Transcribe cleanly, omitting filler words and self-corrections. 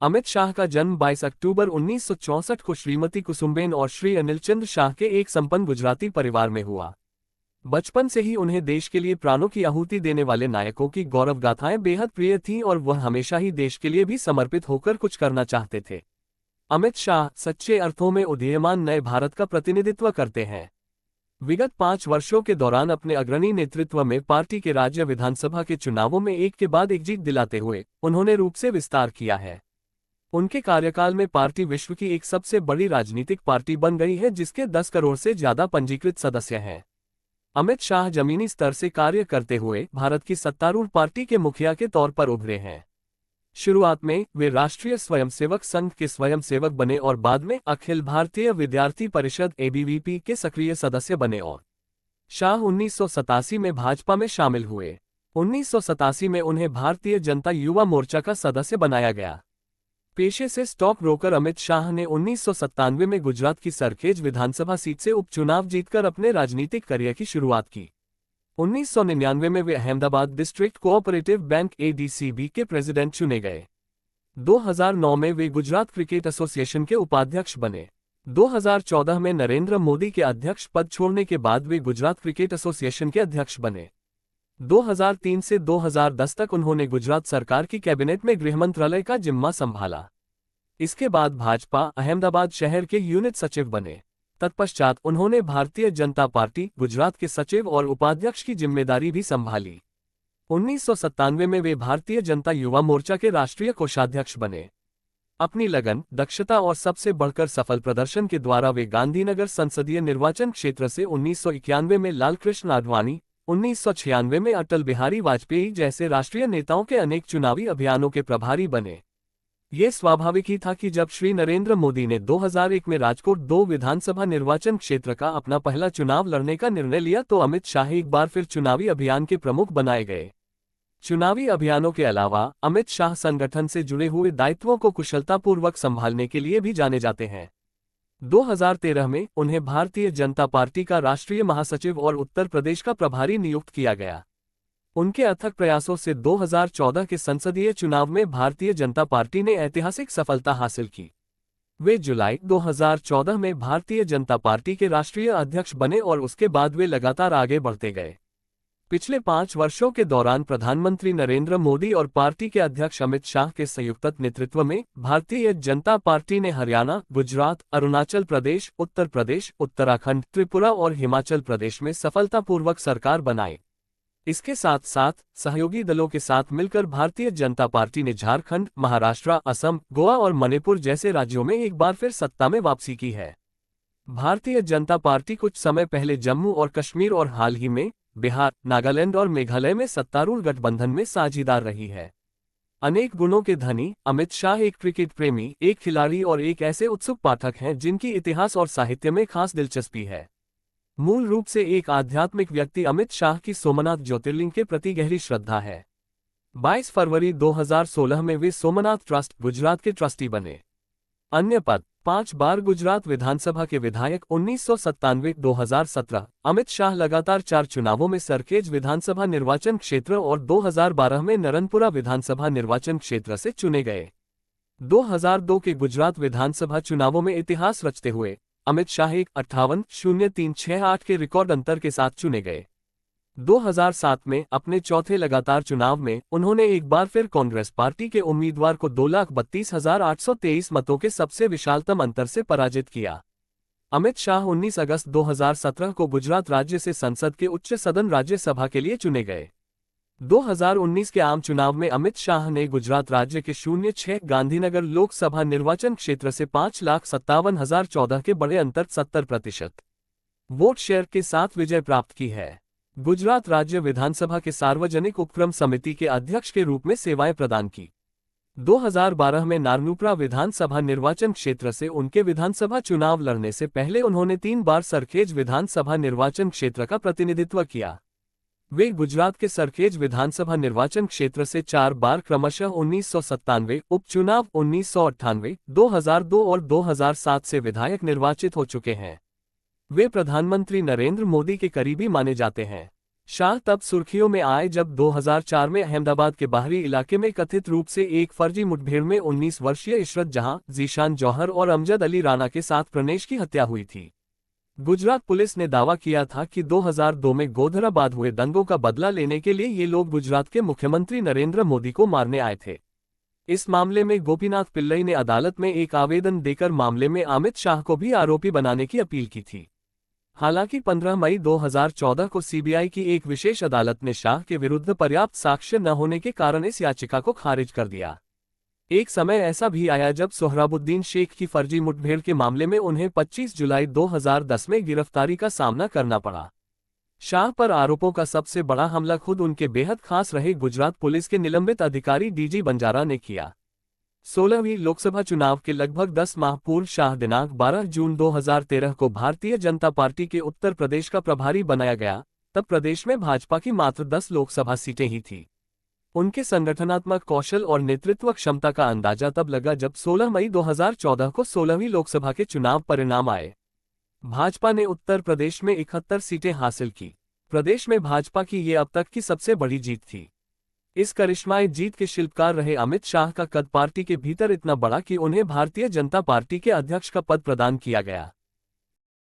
अमित शाह का जन्म 22 अक्टूबर 1964 को श्रीमती कुसुमबेन और श्री अनिलचंद्र शाह के एक संपन्न गुजराती परिवार में हुआ। बचपन से ही उन्हें देश के लिए प्राणों की आहुति देने वाले नायकों की गौरव गाथाएं बेहद प्रिय थीं और वह हमेशा ही देश के लिए भी समर्पित होकर कुछ करना चाहते थे। अमित शाह सच्चे अर्थों में उदीयमान नए भारत का प्रतिनिधित्व करते हैं। विगत 5 वर्षों के दौरान अपने अग्रणी नेतृत्व में पार्टी के राज्य विधानसभा के चुनावों में एक के बाद एक जीत दिलाते हुए उन्होंने रूप से विस्तार किया है। उनके कार्यकाल में पार्टी विश्व की एक सबसे बड़ी राजनीतिक पार्टी बन गई है, जिसके 10 करोड़ से ज्यादा पंजीकृत सदस्य हैं। अमित शाह जमीनी स्तर से कार्य करते हुए भारत की सत्तारूढ़ पार्टी के मुखिया के तौर पर उभरे हैं। शुरुआत में वे राष्ट्रीय स्वयंसेवक संघ के स्वयंसेवक बने और बाद में अखिल भारतीय विद्यार्थी परिषद (ABVP) के सक्रिय सदस्य बने और शाह 1987 में भाजपा में शामिल हुए। 1987 में उन्हें भारतीय जनता युवा मोर्चा का सदस्य बनाया गया। पेशे से स्टॉक ब्रोकर अमित शाह ने 1997 में गुजरात की सरखेज विधानसभा सीट से उपचुनाव जीतकर अपने राजनीतिक करियर की शुरुआत की। 1999 में वे Ahmedabad district cooperative bank (ADCB) के प्रेसिडेंट चुने गए। 2009 में वे गुजरात क्रिकेट एसोसिएशन के उपाध्यक्ष बने। 2014 में नरेंद्र मोदी के अध्यक्ष पद छोड़ने के बाद वे गुजरात क्रिकेट एसोसिएशन के अध्यक्ष बने। 2003 से 2010 तक उन्होंने गुजरात सरकार की कैबिनेट में गृह मंत्रालय का जिम्मा संभाला। इसके बाद भाजपा अहमदाबाद शहर के यूनिट सचिव बने। तत्पश्चात उन्होंने भारतीय जनता पार्टी गुजरात के सचिव और उपाध्यक्ष की जिम्मेदारी भी संभाली। 1997 में वे भारतीय जनता युवा मोर्चा के राष्ट्रीय कोषाध्यक्ष बने। अपनी लगन, दक्षता और सबसे बढ़कर सफल प्रदर्शन के द्वारा वे गांधीनगर संसदीय निर्वाचन क्षेत्र से 1991 में लालकृष्ण आडवाणी, 1996 में अटल बिहारी वाजपेयी जैसे राष्ट्रीय नेताओं के अनेक चुनावी अभियानों के प्रभारी बने। ये स्वाभाविक ही था कि जब श्री नरेंद्र मोदी ने 2001 में राजकोट 2 विधानसभा निर्वाचन क्षेत्र का अपना पहला चुनाव लड़ने का निर्णय लिया तो अमित शाह एक बार फिर चुनावी अभियान के प्रमुख बनाए गए। चुनावी अभियानों के अलावा अमित शाह संगठन से जुड़े हुए दायित्वों को कुशलतापूर्वक संभालने के लिए भी जाने जाते हैं। 2013 में उन्हें भारतीय जनता पार्टी का राष्ट्रीय महासचिव और उत्तर प्रदेश का प्रभारी नियुक्त किया गया। उनके अथक प्रयासों से 2014 के संसदीय चुनाव में भारतीय जनता पार्टी ने ऐतिहासिक सफलता हासिल की। वे जुलाई 2014 में भारतीय जनता पार्टी के राष्ट्रीय अध्यक्ष बने और उसके बाद वे लगातार आगे बढ़ते गए। पिछले 5 वर्षों के दौरान प्रधानमंत्री नरेंद्र मोदी और पार्टी के अध्यक्ष अमित शाह के संयुक्त नेतृत्व में भारतीय जनता पार्टी ने हरियाणा, गुजरात, अरुणाचल प्रदेश, उत्तर प्रदेश, उत्तराखंड, त्रिपुरा और हिमाचल प्रदेश में सफलतापूर्वक सरकार बनाई। इसके साथ साथ सहयोगी दलों के साथ मिलकर भारतीय जनता पार्टी ने झारखंड, महाराष्ट्र, असम, गोवा और मणिपुर जैसे राज्यों में एक बार फिर सत्ता में वापसी की है। भारतीय जनता पार्टी कुछ समय पहले जम्मू और कश्मीर और हाल ही में बिहार, नागालैंड और मेघालय में सत्तारूढ़ गठबंधन में साझीदार रही है। अनेक गुणों के धनी अमित शाह एक क्रिकेट प्रेमी, एक खिलाड़ी और एक ऐसे उत्सुक पाठक हैं जिनकी इतिहास और साहित्य में खास दिलचस्पी है। मूल रूप से एक आध्यात्मिक व्यक्ति अमित शाह की सोमनाथ ज्योतिर्लिंग के प्रति गहरी श्रद्धा है। 22 फरवरी 2016 में वे सोमनाथ ट्रस्ट गुजरात के ट्रस्टी बने। अन्य पद 5 बार गुजरात विधानसभा के विधायक 1997-2017। अमित शाह लगातार 4 चुनावों में सरखेज विधानसभा निर्वाचन क्षेत्र और 2012 में नरनपुरा विधानसभा निर्वाचन क्षेत्र से चुने गए। 2002 के गुजरात विधानसभा चुनावों में इतिहास रचते हुए अमित शाह 58-0368 के रिकॉर्ड अंतर के साथ चुने गए। 2007 में अपने चौथे लगातार चुनाव में उन्होंने एक बार फिर कांग्रेस पार्टी के उम्मीदवार को 2,32,823 मतों के सबसे विशालतम अंतर से पराजित किया। अमित शाह 19 अगस्त 2017 को गुजरात राज्य से संसद के उच्च सदन राज्यसभा के लिए चुने गए। 2019 के आम चुनाव में अमित शाह ने गुजरात राज्य के 06 गांधीनगर लोकसभा निर्वाचन क्षेत्र से 5,57,014 के बड़े अंतर 70% वोट शेयर के साथ विजय प्राप्त की है। गुजरात राज्य विधानसभा के सार्वजनिक उपक्रम समिति के अध्यक्ष के रूप में सेवाएं प्रदान की। 2012 में नारनूपरा विधानसभा निर्वाचन क्षेत्र से उनके विधानसभा चुनाव लड़ने से पहले उन्होंने 3 बार सरखेज विधानसभा निर्वाचन क्षेत्र का प्रतिनिधित्व किया। वे गुजरात के सरखेज विधानसभा निर्वाचन क्षेत्र से 4 बार क्रमशः 1997 उपचुनाव 1998, 2002 और 2007 से विधायक निर्वाचित हो चुके हैं। वे प्रधानमंत्री नरेंद्र मोदी के करीबी माने जाते हैं। शाह तब सुर्खियों में आए जब 2004 में अहमदाबाद के बाहरी इलाके में कथित रूप से एक फर्जी मुठभेड़ में 19 वर्षीय इशरत जहां, जीशान जौहर और अमजद अली राणा के साथ प्रनेश की हत्या हुई थी। गुजरात पुलिस ने दावा किया था कि 2002 में गोधराबाद हुए दंगों का बदला लेने के लिए ये लोग गुजरात के मुख्यमंत्री नरेंद्र मोदी को मारने आए थे। इस मामले में गोपीनाथ पिल्लई ने अदालत में एक आवेदन देकर मामले में अमित शाह को भी आरोपी बनाने की अपील की थी। हालांकि 15 मई 2014 को सीबीआई की एक विशेष अदालत ने शाह के विरुद्ध पर्याप्त साक्ष्य न होने के कारण इस याचिका को खारिज कर दिया। एक समय ऐसा भी आया जब सोहराबुद्दीन शेख की फर्जी मुठभेड़ के मामले में उन्हें 25 जुलाई 2010 में गिरफ्तारी का सामना करना पड़ा। शाह पर आरोपों का सबसे बड़ा हमला खुद उनके बेहद खास रहे गुजरात पुलिस के निलंबित अधिकारी डीजी बंजारा ने किया। 16वीं लोकसभा चुनाव के लगभग 10 माह पूर्व शाह दिनांक 12 जून 2013 को भारतीय जनता पार्टी के उत्तर प्रदेश का प्रभारी बनाया गया। तब प्रदेश में भाजपा की मात्र 10 लोकसभा सीटें ही थीं। उनके संगठनात्मक कौशल और नेतृत्व क्षमता का अंदाजा तब लगा जब 16 मई 2014 को 16वीं लोकसभा के चुनाव परिणाम आए। भाजपा ने उत्तर प्रदेश में 71 सीटें हासिल की। प्रदेश में भाजपा की ये अब तक की सबसे बड़ी जीत थी। इस करिश्माई जीत के शिल्पकार रहे अमित शाह का कद पार्टी के भीतर इतना बड़ा कि उन्हें भारतीय जनता पार्टी के अध्यक्ष का पद प्रदान किया गया।